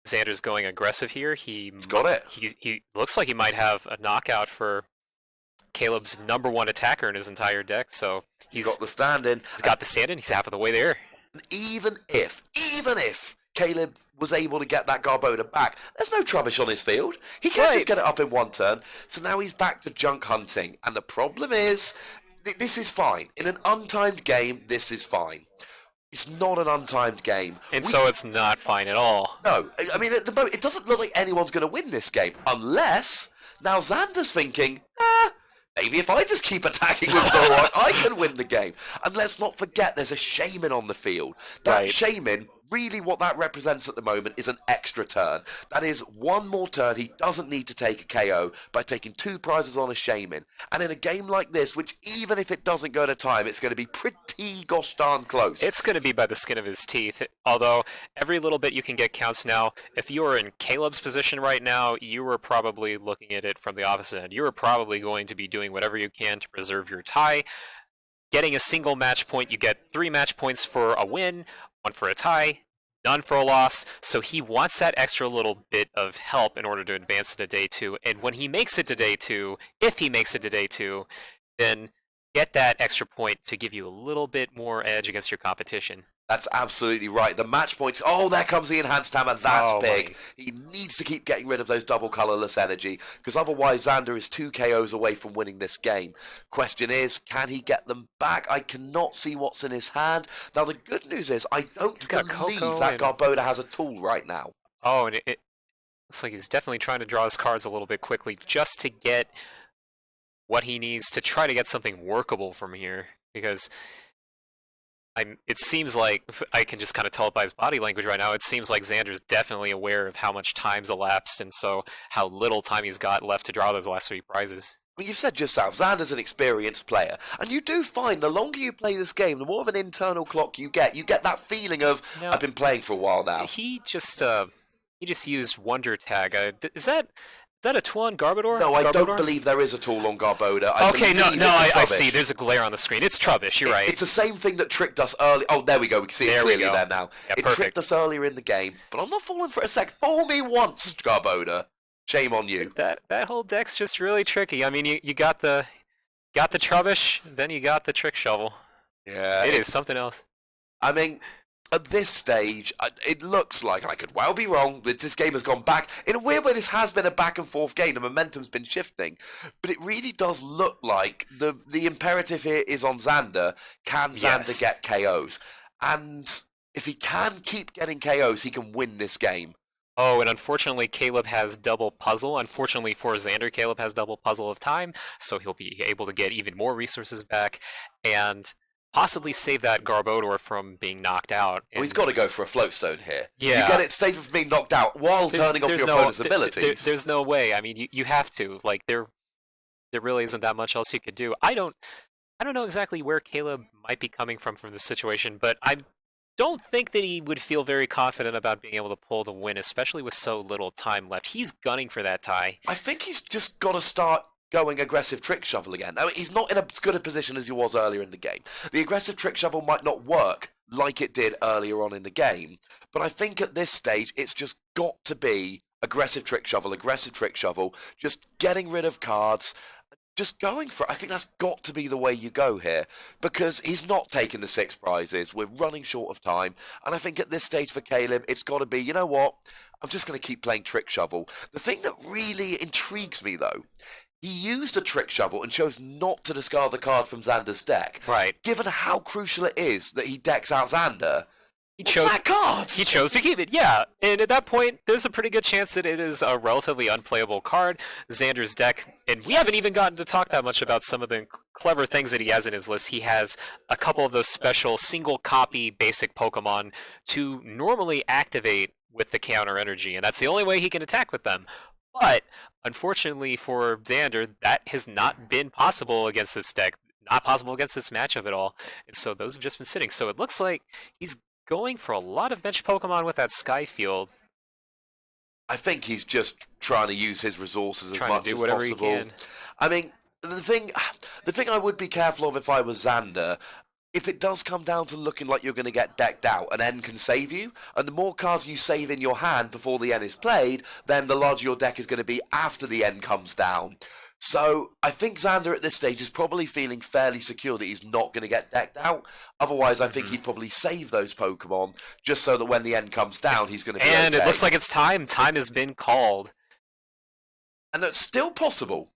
Xander's going aggressive here. He's got it. He looks like he might have a knockout for Caleb's #1 attacker in his entire deck. So he's got the stand-in. He's got the stand-in. He's half of the way there. Even if Caleb was able to get that Garbodor back, there's no Trubbish on his field. He can't just get it up in one turn. So now he's back to junk hunting. And the problem is, this is fine. In an untimed game, this is fine. It's not an untimed game. And so it's not fine at all. No. I mean, at the moment, it doesn't look like anyone's going to win this game. Unless, now Xander's thinking, maybe if I just keep attacking with Zoroark, I can win the game. And let's not forget, there's a Shaman on the field. That Shaman, really what that represents at the moment is an extra turn. That is one more turn he doesn't need to take a KO by taking 2 prizes on a Shaman. And in a game like this, which even if it doesn't go to time, it's going to be pretty gosh darn close. It's going to be by the skin of his teeth. Although every little bit you can get counts now. If you were in Caleb's position right now, you were probably looking at it from the opposite end. You were probably going to be doing whatever you can to preserve your tie. Getting a single match point, you get 3 match points for a win, 1 for a tie, none for a loss. So he wants that extra little bit of help in order to advance to day 2. And when he makes it to day 2, if he makes it to day 2, then get that extra point to give you a little bit more edge against your competition. That's absolutely right. The match points. Oh, there comes the enhanced hammer. That's big. He needs to keep getting rid of those double colorless energy because otherwise Xander is 2 KOs away from winning this game. Question is, can he get them back? I cannot see what's in his hand. Now, the good news is I don't believe that Garbodor has a tool right now. Oh, and it looks like he's definitely trying to draw his cards a little bit quickly just to get what he needs to try to get something workable from here because... it seems like, I can just kind of tell it by his body language right now, it seems like Xander's definitely aware of how much time's elapsed and so how little time he's got left to draw those last 3 prizes. Well, you've said yourself, Xander's an experienced player, and you do find the longer you play this game, the more of an internal clock you get that feeling of, I've been playing for a while now. He just used Wonder Tag. Is that a tool on Garbodor? No, I don't believe there is a tool on Garbodor. I see. There's a glare on the screen. It's Trubbish, you're right. It's the same thing that tricked us early. Oh, there we go. We can see it clearly there now. Yeah, it tricked us earlier in the game, but I'm not falling for it a sec. Fool me once, Garbodor. Shame on you. That whole deck's just really tricky. I mean, you got the Trubbish, then you got the Trick Shovel. Yeah. It is something else. I mean... At this stage, it looks like, and I could well be wrong, that this game has gone back. In a weird way, this has been a back-and-forth game. The momentum's been shifting. But it really does look like the imperative here is on Xander. Can Xander get KOs? And if he can keep getting KOs, he can win this game. Oh, and unfortunately, Caleb has double puzzle. Unfortunately for Xander, Caleb has double puzzle of time, so he'll be able to get even more resources back. And... possibly save that Garbodor from being knocked out. Well, he's got to go for a floatstone here. Yeah. You get it safe from being knocked out while turning off your opponent's abilities. There's no way. I mean, you have to. Like, there really isn't that much else you could do. I don't know exactly where Caleb might be coming from this situation, but I don't think that he would feel very confident about being able to pull the win, especially with so little time left. He's gunning for that tie. I think he's just got to start going aggressive Trick Shovel again. Now, he's not in as good a position as he was earlier in the game. The aggressive Trick Shovel might not work like it did earlier on in the game, but I think at this stage it's just got to be aggressive Trick Shovel, just getting rid of cards, just going for it. I think that's got to be the way you go here, because he's not taking the 6 prizes. We're running short of time, and I think at this stage for Caleb, it's got to be, you know what, I'm just going to keep playing Trick Shovel. The thing that really intrigues me, though, he used a Trick Shovel and chose not to discard the card from Xander's deck. Right. Given how crucial it is that he decks out Xander, What's that card? He chose to keep it, yeah. And at that point, there's a pretty good chance that it is a relatively unplayable card. Xander's deck, and we haven't even gotten to talk that much about some of the clever things that he has in his list. He has a couple of those special single copy basic Pokemon to normally activate with the counter energy, and that's the only way he can attack with them. But unfortunately for Xander, that has not been possible against this deck. Not possible against this matchup at all. And so those have just been sitting. So it looks like he's going for a lot of bench Pokemon with that Skyfield. I think he's just trying to use his resources as much as whatever possible. he can. I mean, the thing I would be careful of if I was Xander, if it does come down to looking like you're going to get decked out, an N can save you, and the more cards you save in your hand before the N is played, then the larger your deck is going to be after the N comes down. So I think Xander at this stage is probably feeling fairly secure that he's not going to get decked out. Otherwise, I think he'd probably save those Pokemon just so that when the end comes down, he's going to be And okay. it looks like it's time. Time has been called. And that's still possible,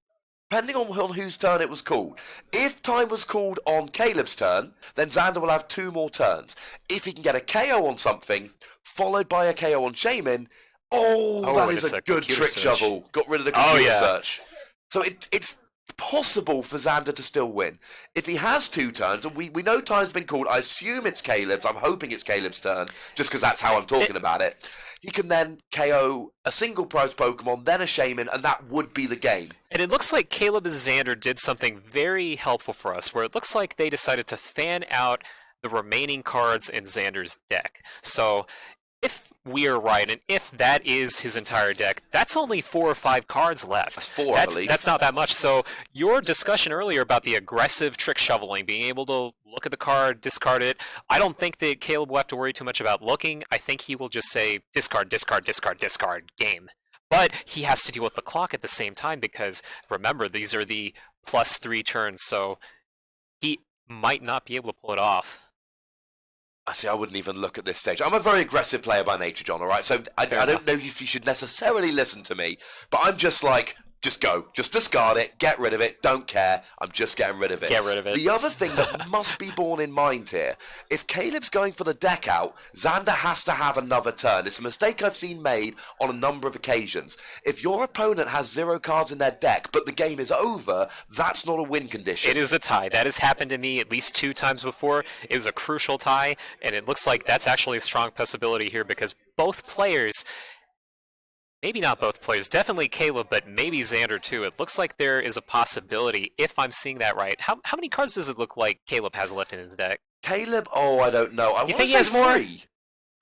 depending on whose turn it was called. If time was called on Caleb's turn, then Xander will have 2 more turns. If he can get a KO on something, followed by a KO on Shaman, that is a good trick shovel. Got rid of the computer search. So it's possible for Xander to still win. If he has 2 turns, and we know time's been called, I assume it's Caleb's, I'm hoping it's Caleb's turn, just because that's how I'm talking about it. He can then KO a single prize Pokemon, then a Shaman, and that would be the game. And it looks like Caleb and Xander did something very helpful for us, where it looks like they decided to fan out the remaining cards in Xander's deck. So if we are right, and if that is his entire deck, that's only 4 or 5 cards left. That's 4, I believe. That's not that much. So your discussion earlier about the aggressive trick shoveling, being able to look at the card, discard it, I don't think that Caleb will have to worry too much about looking. I think he will just say discard, discard, discard, discard, game. But he has to deal with the clock at the same time because, remember, these are the +3 turns, so he might not be able to pull it off. I wouldn't even look at this stage. I'm a very aggressive player by nature, John, alright? So I don't know if you should necessarily listen to me, but I'm just like, just go. Just discard it, get rid of it, don't care. I'm just getting rid of it. Get rid of it. The other thing that must be borne in mind here, if Caleb's going for the deck out, Xander has to have another turn. It's a mistake I've seen made on a number of occasions. If your opponent has 0 cards in their deck, but the game is over, that's not a win condition. It is a tie. That has happened to me at least 2 times before. It was a crucial tie, and it looks like that's actually a strong possibility here because both players, maybe not both players, definitely Caleb, but maybe Xander too. It looks like there is a possibility, if I'm seeing that right. How many cards does it look like Caleb has left in his deck? Caleb? I don't know. I You think he has more? 3.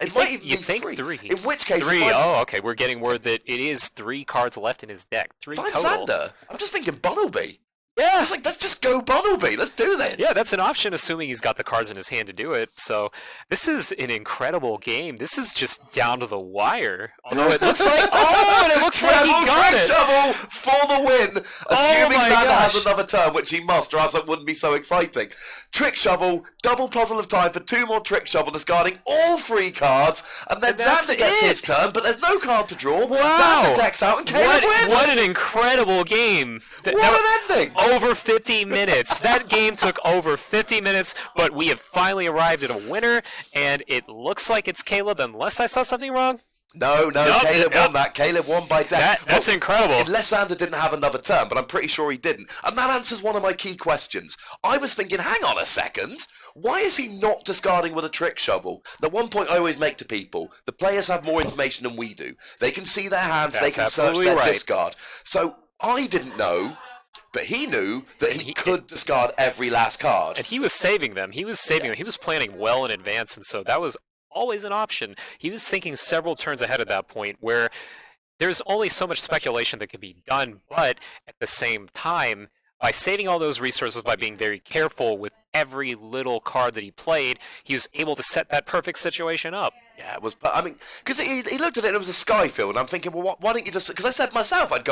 It might even be 3. 3. In which case, 3. Oh, okay. We're getting word that it is 3 cards left in his deck. 3 if I'm total. Xander, I'm just thinking Bunnelby. Yeah. I was like, let's just go Bunnelby. Let's do this. Yeah, that's an option, assuming he's got the cards in his hand to do it. So this is an incredible game. This is just down to the wire. Although it looks like, and it looks like he got trick it. shovel for the win. Assuming my Xander gosh. has another turn, which he must, or else it wouldn't be so exciting. Trick shovel, double puzzle of time for 2 more trick shovel, discarding all 3 cards, and then that's Xander gets it. his turn, but there's no card to draw. Wow. Xander decks out, and Caleb wins. What an incredible game. What an ending. Over 50 minutes. That game took over 50 minutes, but we have finally arrived at a winner, and it looks like it's Caleb, unless I saw something wrong. No, Nope, Caleb nope. won that. Caleb won by deck. That's incredible. Unless Xander didn't have another turn, but I'm pretty sure he didn't. And that answers one of my key questions. I was thinking, hang on a second. Why is he not discarding with a trick shovel? The one point I always make to people, the players have more information than we do. They can see their hands, That's they can search absolutely their right. discard. So I didn't know, but he knew that he could discard every last card. And he was saving them. He was saving them. He was planning well in advance, and so that was always an option. He was thinking several turns ahead at that point, where there's only so much speculation that can be done, but at the same time, by saving all those resources, by being very careful with every little card that he played, he was able to set that perfect situation up. Yeah, it was, I mean, because he looked at it and it was a Skyfield, and I'm thinking, well, why don't you just, because I said myself, I'd go